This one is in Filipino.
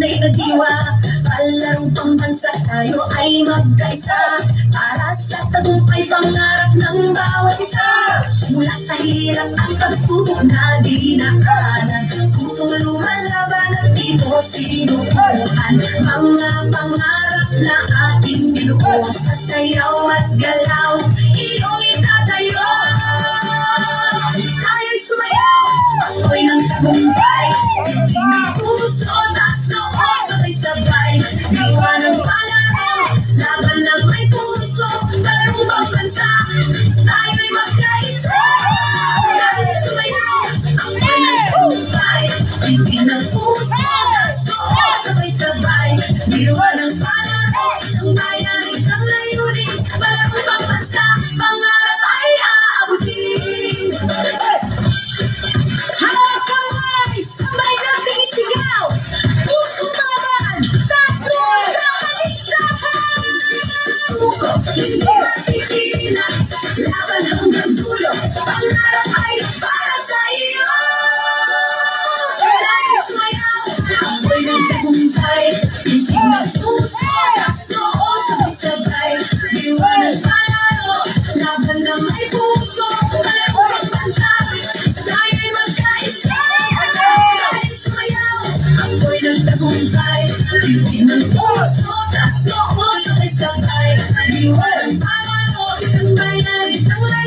tunay na diwa. Palarong pambansa tayo ay magkaisa, para sa tagumpay pangarap ng bawat isa. Mula sa hirap ang pagsubok na dinaanan, pusong lumalaban at dito sinukuhan. Mga pangarap na ating binuo, sa sayaw at galaw iyong itatayo. Tayo'y sumayaw, ako'y ng tagumpay, hindi ng puso, taas noo, sabay-sabay. Diwa ng palaro, laban na may puso, palarong pambansa, tayo'y magkaisa. Tayo'y sumayaw, ako'y ng tagumpay, hindi ng puso, taas noo, sabay-sabay. Diwa ng palaro, isang bayan, isang layunin, palarong pambansa, pangarap ay aabutin. Hawak kamay, sabay nating isigaw, puso laban, taas noo sa kalisahan. Susuko, hindi matitina, laban hanggang dulo, pangarap ay para sa iyo. Tayo'y sumayaw, ako'y ng tagumpay, hindi ng puso, taas noo, sabay-sabay. Diwa ng palaro, laban na may puso, palarong pambansa, tayo'y magkaisa. Tayo'y sumayaw, ako'y ng tagumpay, hindi ng puso, taas noo, sabay-sabay. Diwa ng palaro, isang bayan, isang layo.